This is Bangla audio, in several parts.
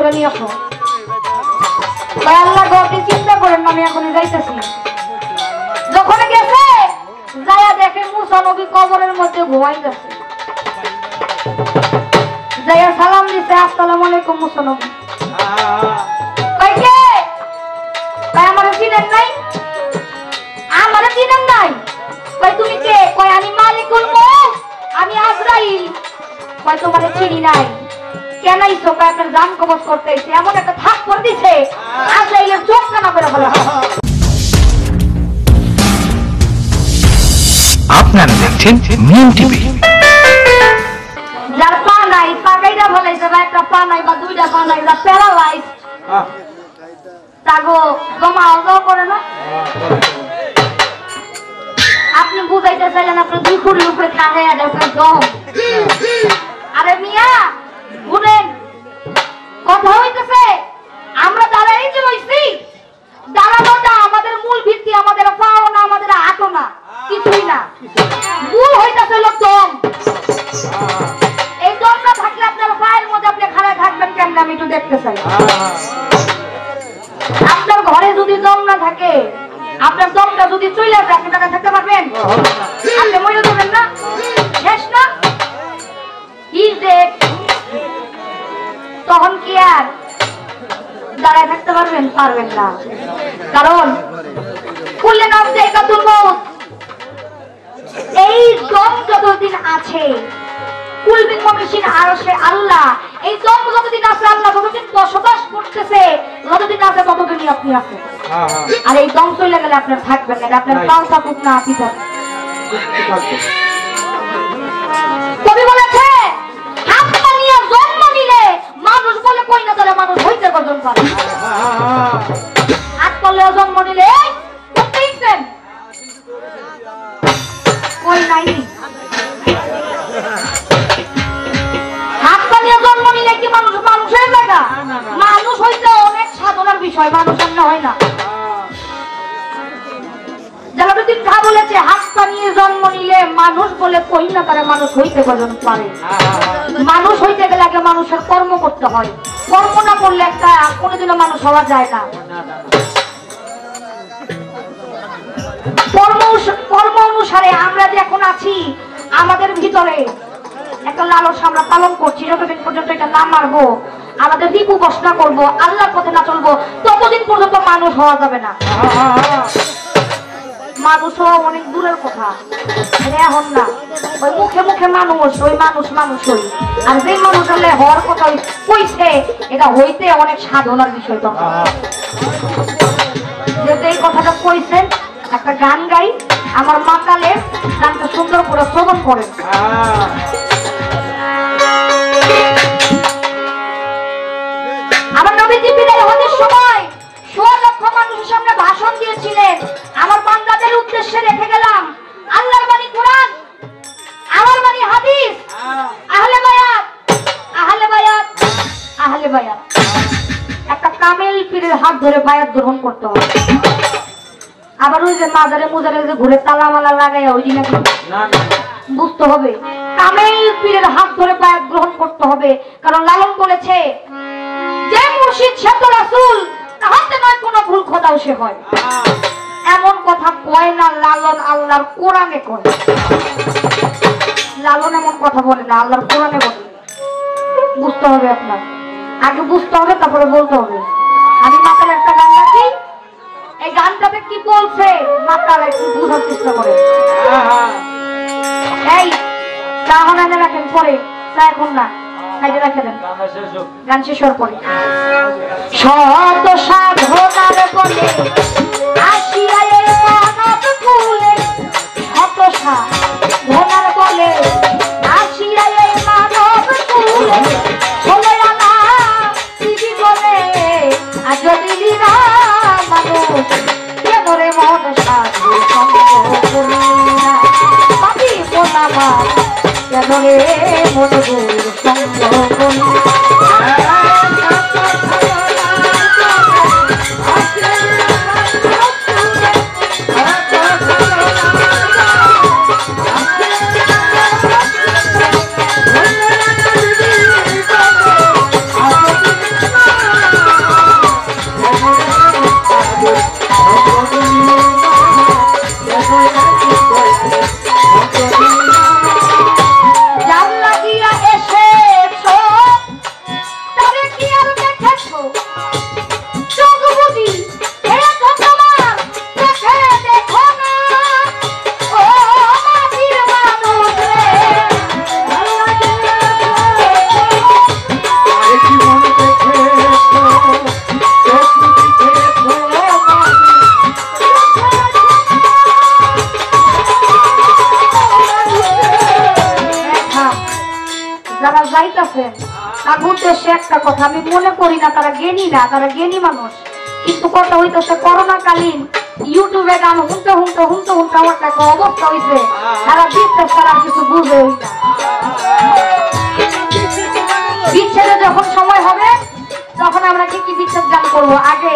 করে নিয়ে আসো। আল্লাহ গতি চিন্তা করেন না, আমি এখনই যাইতেছি। যখন গেছে যাইয়া দেখে মুসা নবী কবরের মধ্যে ঘুমাইতেছে। যাইয়া সালাম দিছে, আসসালামু আলাইকুম মুসা নবী। আমার চিনেন নাই, আমার চিনেন নাই। তুমি কে? কয় আমি মালিকুল মউত, আমি আজরাইল। কয় তোমার চিনি নাই। কেন আইছো? কয় আপনার জান কবজ করতে আইছে। এমন একটা থাপ করে দিছে আজরাইলের চোখ কানা করে বলে। আপনারা দেখছেন মিম টিভি। যার পা নাই, পা কাইরা ফলাইছে, বা একটা পা নাই বা দুইটা পা নাই, যা প্যারালাইজ, তাগো জমা অজও করে না। আপনি বুঝাইতে চাইলেন আপনার দুই খুঁড়ির উপরে খাগাইয়া দেয় আপনার দম। আরে মিয়া শুনেন, কথা হইতেছে আমরা দাঁড়াই যে রইছি, দাঁড়ানোটা আমাদের মূল ভিত্তি, আমাদের পাও না, আমাদের হাতও না, কিছুই না। মূল হইতেছে হলো দম। এই দম না থাকলে আপনার পায়ের মধ্যে আপনি খাড়ায় থাকবেন কেমন? আমি একটু দেখতে চাই। আপনার ঘরে যদি দম না থাকে, আপনার দমটা যদি চলে আসে, আপনি টাকা থাকতে পারবেন? আপনি মরে যাবেন না, শেষ না। তখন কি আর দাঁড়ায় থাকতে পারবেন? পারবেন না। কারণ কুল্লে নাম জায়গাতুল মউত, এই দম যতদিন আছে, কুলবিন মমিশিন আরশে আল্লাহ, এই দম যতদিন আছে, আল্লাহ যতদিন বসবাস করতেছে, যতদিন আছে ততদিনই আপনি আছেন। আর এই দম চলে গেলে আপনার থাকবেন না, আপনার পাও থাকুক না, আপনি থাকুন। কবি বলেছে হাত নিয়ে জন্ম নিলে মানুষ বলে কই না তারা মানুষ হইতে গজন পারে। হাত করলেও জন্ম নিলে দেখছেন কই নাই। হাত নিয়ে জন্ম নিলে কি মানুষ মানুষের জায়গা? মানুষ হইতে অনেক সাধনার বিষয়, মানুষ আর হয় না। জালালউদ্দিন খাঁ বলেছে হাত নিয়ে জন্ম নিলে মানুষ বলে কই না তারা মানুষ হইতে গজন পারে। মানুষ হইতে গেলে আগে মানুষের কর্ম করতে হয়, কর্ম না করলে একটা কোনোদিনও মানুষ হওয়া যায় না। কর্ম অনুসারে আমরা যে এখন আছি, আমাদের ভিতরে একটা লালসা আমরা পালন করছি। যতদিন পর্যন্ত এটা না মারবো, আমাদের রিপু বসনা করবো, আল্লাহর পথে না চলবো, ততদিন পর্যন্ত মানুষ হওয়া যাবে না। মানুষ হওয়া অনেক দূরের কথা, এখন না। ওই মুখে মুখে মানুষ, ওই মানুষ মানুষ হই। আর যে মানুষ হলে হওয়ার কথা কইছে, এটা হইতে অনেক সাধনার বিষয়। তখন যেহেতু এই কথাটা কইছেন, একটা গান গাই, আমার মাতালে গানটা সুন্দর করে শ্রবণ করেন। আমার নবীজি বিদায় হওয়ার সময় ১৬ লক্ষ মানুষের সামনে ভাষণ দিয়েছিলেন। আমার বান্দাদের উদ্দেশ্যে রেখে গেলাম আল্লাহর বাণী কোরআন, আমার বাণী হাদিস, আহলে বায়াত, আহলে বায়াত, আহলে বায়াত। একটা কামেল পীরের হাত ধরে বায়াত গ্রহণ করতে হবে। আবার ওই যে মাজারে মুজারে যে ঘুরে তালামালা লাগাইয়া ওই দিন বুঝতে হবে কামেল পীরের হাত ধরে বায়াত গ্রহণ করতে হবে। কারণ লালন বলেছে যে মুর্শিদ সে তো রাসূল, তাহাতে নয় কোনো ভুল খোদাও সে হয়। এমন কথা কয় না লালন, আল্লাহর কোরআনে কয়। লালন এমন কথা বলে না, আল্লাহর কোরআনে বলে। বুঝতে হবে আপনার, আগে বুঝতে হবে তারপরে বলতে হবে। আমি মাতাল একটা গান রাখি, এই গানটাতে কি বলছে মাতাল একটু বুঝার চেষ্টা করে। এই তাহলে রাখেন পরে, তা এখন না, গান শেষ হওয়ার পরে। শত সাধনার বলে আসিয়া এই মানব কুলে, শত সাধনার বলে আসিয়া এই মানব কুলে, চলে আনা দিদি বলে আজ দিদি না মানুষ কেমরে মন সাধু সঙ্গ করি না পাবি মোনামা কেমরে মন গুরু সঙ্গ করি। যারা যাইতাছেন তার উদ্দেশ্যে একটা কথা, আমি মনে করি না তারা জ্ঞানী না, তারা জ্ঞানী মানুষ, কিন্তু কথা হইতেছে করোনাকালীন ইউটিউবে গান শুনতে শুনতে শুনতে শুনতে আমার একটা অবস্থা হয়েছে, তারা বিশ্বাস তারা কিছু বুঝে না। বিচ্ছেদে যখন সময় হবে তখন আমরা কি বিচ্ছেদ গান করবো, আগে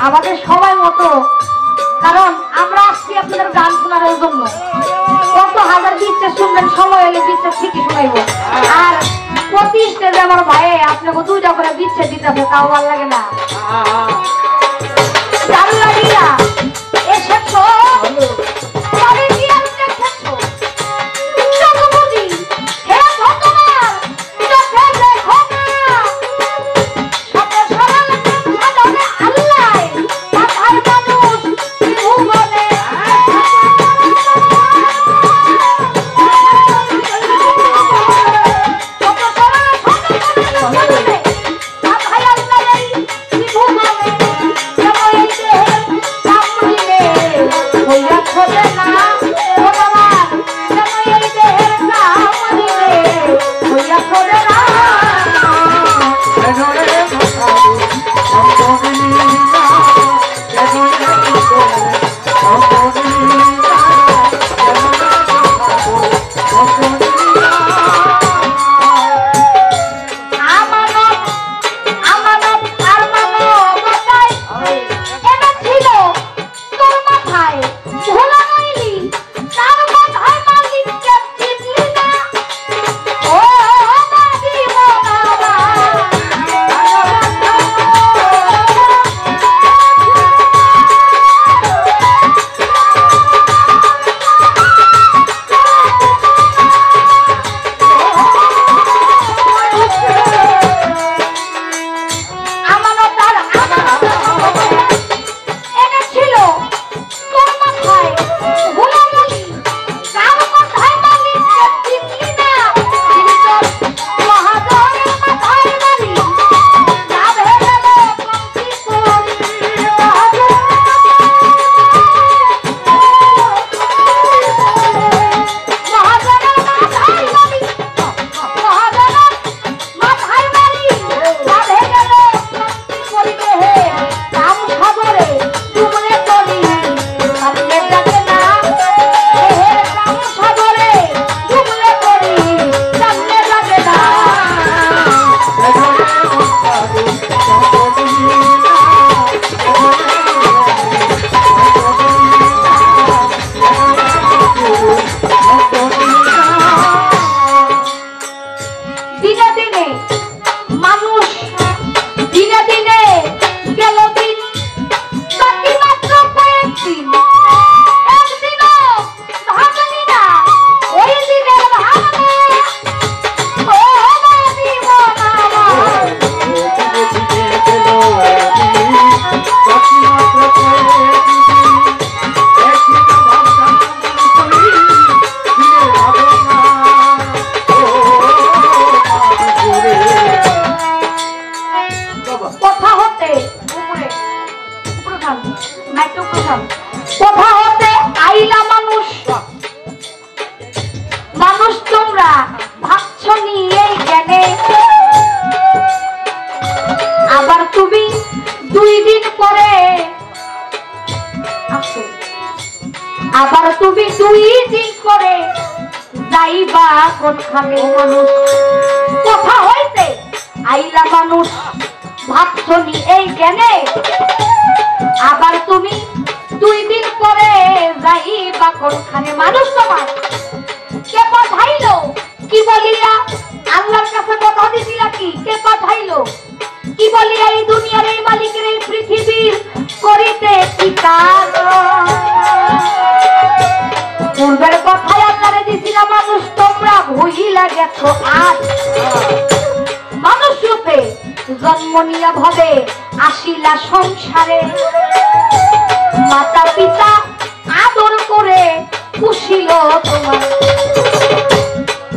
আমাদের সময় মতো, কারণ আমরা আসছি আপনাদের গান শোনার জন্য। কত হাজার বিচ্ছেদ শুনবেন, সময় হলে বিচ্ছেদ ঠিকই শোনাইব। আর প্রতি স্টেজে আমার ভাই আপনাকে 2টা করে বিচ্ছেদ দিতে হবে, তাও ভালো লাগে না। ভালো লাগিয়া এসেছো তবে কি আর দেখেছো জগবতী হে ভগবান চোখে দেখো না সবে সরল সাধনে আল্লাহ মাথার মানুষ ভুবনে আবার তুমি 2 দিন পরে যাইবা কোনখানে মানুষ কথা হইতে আইলা মানুষ ভাবছনি এই জ্ঞানে আবার তুমি 2 দিন পরে যাইবা কোনখানে মানুষ তোমার কে পাঠাইলো কি বলিয়া আল্লাহর কাছে কথা দিছিলা কি কে পাঠাইলো কি বলিয়া এই দুনিয়ার এই মালিকের এই পৃথিবীর করিতে কি কাজ পূর্বের কথায় আপনারে দিছিলাম মানুষ তোমরা ভুলিলা গেছো আজ মানুষ রূপে জন্ম নিয়া ভবে আসিলা সংসারে মাতা পিতা আদর করে পুষিল তোমার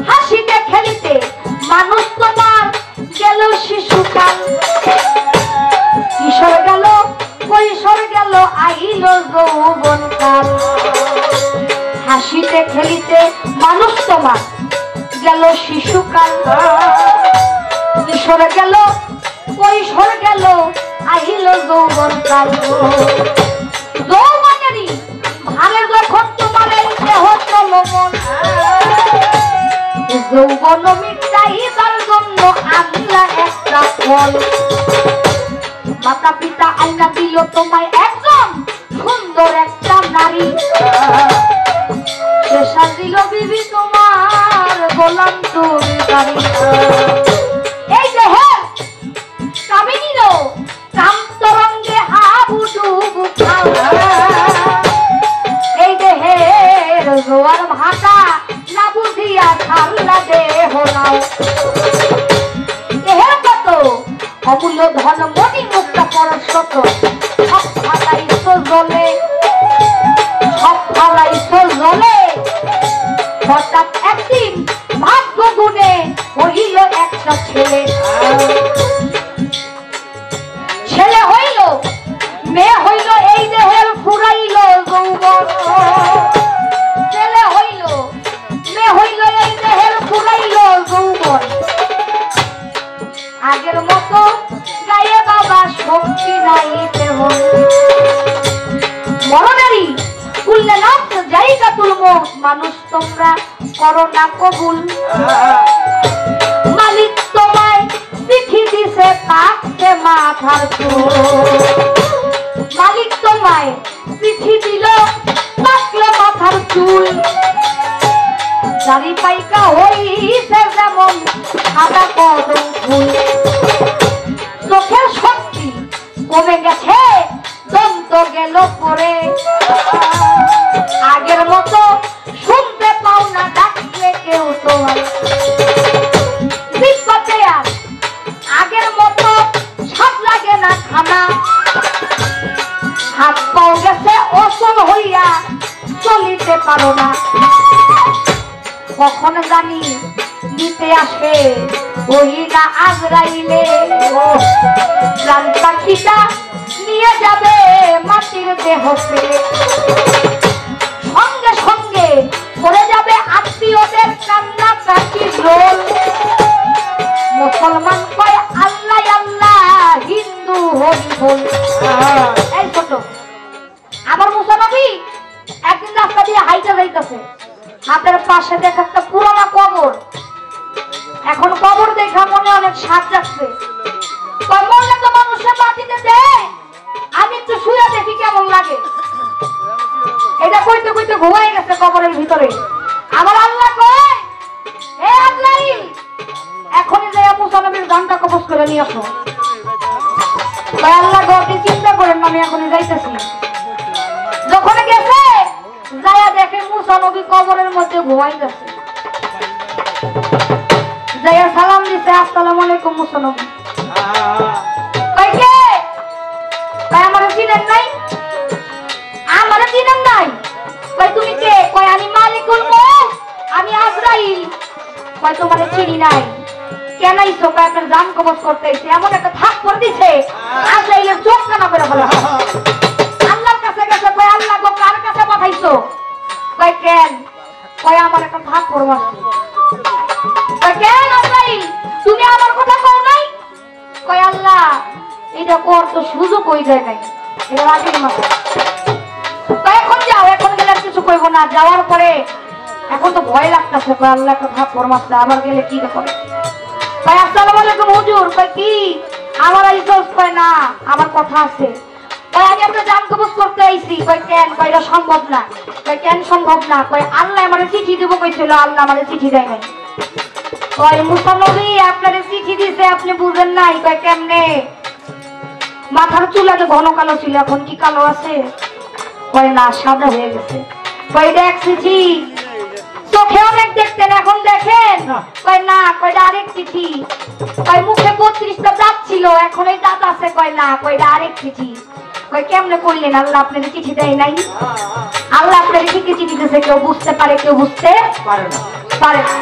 হাসিতে খেলিতে মানুষ তোমার গেল শিশুকাল কিশোর গেল কৈশোর গেল আইল যৌবনকাল হাসিতে খেলিতে মানুষ তোমার গেল শিশুকাল, কিশোর গেল কৈশোর গেল, আহিল যৌবন কাল। যৌবনেরই ভালে যখন তোমার এই দেহ চলমন, যৌবন মিটাইবার জন্য আনলা একটা ফল। মাতা পিতা আইনা দিল তোমায় একজন সুন্দর একটা নারী, সে সাজিল বিবি তোমার গোলাম চুরি। এই দেহে কামিনীর কান্তরঙ্গে হাবুডুবু খাও, এই দেহের জোয়ার ভাটা না বুঝিয়া ছাড়লা দেহ নাও। দেহের কত অমূল্য ধন মণি মুক্তা পরশত, সব ফালাইছ জলে, সব ফালাইছ জলে। হঠাৎ একদিন ভাগ্য গুণে হইল একটা ছেলে, ছেলে হইল মেয়ে হইল, এই দেহের ফুরাইল যৌবন। ছেলে হইল মেয়ে হইল, এই দেহের ফুরাইল যৌবন। আগের মতো গায়ে বাবা শক্তি নাই তেমন, মরণেরই কুললে না জায়গা তুলবো, মানুষ তোমরা করো না কবুল। মালিক তোমায় চিঠি দিছে পাকছে মাথার চুল, মালিক তোমায় চিঠি দিল পাকলে মাথার চুল। দাড়ি পাইকা হইছে যেমন সাদা কদম ফুল, চোখের শক্তি কমে গেছে দন্ত গেল পরে। আগের মতো শুনতে পাও না ডাকলে কেউ তোমার, আগের মতো স্বাদ লাগে না খানা। হাত পাও গেছে অচল হইয়া চলিতে পারো না। কখন জানি দিতে আসে ওই না আজরাইলে, প্রাণ পাখিটা নিয়ে যাবে মাটির দেহ ফেলে। সঙ্গে সঙ্গে করে যাবে আত্মীয়দের কান্না কাটির রোল। মুসলমান কয় আল্লাহ আল্লাহ, হিন্দু হরি বল। এই ছোট আমার মুসানবী একদিন রাস্তা দিয়ে হাইটা যাইতেছে, হাতের পাশে দেখে একটা পুরানা কবর। এখন কবর দেখা মনে অনেক স্বাদ যাচ্ছে, মরলে তো মানুষের মাটিতে দেয়, আমি একটু শুয়ে দেখি কেমন লাগে। এটা কইতে কইতে ঘুমাই গেছে কবরের ভিতরে। আমার আল্লাহ কয়, হে আজরাইল, এখনই যাইয়া মুসা নবীর জানটা কবজ করে নিয়ে আসো। আল্লাহ গতি চিন্তা করেন, আমি এখনই যাইতেছি। যখন গেছে যাইয়া দেখে মুসা নবী কবরের মধ্যে ঘুমাই গেছে। যাইয়া সালাম দিছে, আসসালামু আলাইকুম মুসা নবী। কয় কে? কয় আমারে চিনেন নাই? আমারে চিনেন নাই? কয় তুমি কে? কয় আমি মালিকুল মউত, আমি আজরাইল। কয় তোমারে চিনি নাই। কেন আইছো? কয় আপনার জান কবজ করতে আইছে। এমন একটা থাপ করে দিছে আজরাইলের চোখ কানা করে ফেলা। আল্লাহর কাছে গেছে, কয় আল্লাহ গো কার কাছে পাঠাইছো? কয় কেন? কয় আমার একটা থাপ করে মারছে। কয় কেন আজরাইল তুমি আমার কথা কও নাই? কয় আল্লাহ এটা কর তো সুযোগ হই যায় নাই, এটা আগেই মাত্র। এখন যাও, এখন গেলে কিছু কইব না। যাওয়ার পরে এখন তো ভয় লাগতেছে, আল্লাহ একটা ভাব ফরমাচ্ছে, আবার গেলে কি করে। কয় আসসালামু আলাইকুম হুজুর। কয় কি আমার আইসোস? কয় না, আমার কথা আছে। কয় আমি আপনার জান কবজ করতে আইছি। কয় কেন? কয় এটা সম্ভব না। কয় কেন সম্ভব না? কয় আল্লাহ আমারে চিঠি দিব কইছিল, আল্লাহ আমারে চিঠি দেয় নাই। কয় মুসা নবী আপনারে চিঠি দিছে, আপনি বুঝেন নাই। কয় কেমনে? মাথার চুল আগে ঘন কালো ছিল, এখন কি কালো আছে? কয় না, সাদা হয়ে গেছে। কয় দেখছি চোখে অনেক দেখতেন, এখন দেখেন? কয় না। কয় আরেক চিঠি। কয় মুখে 32টা দাঁত ছিল, এখন এই দাঁত আছে। কয় না। কয় আরেক চিঠি। কয় কেমনে করলেন? আল্লাহ আপনাদের চিঠি দেয় নাই। আল্লাহ আপনাদের কি চিঠি দিতেছে, কেউ বুঝতে পারে, কেউ বুঝতে পারে না।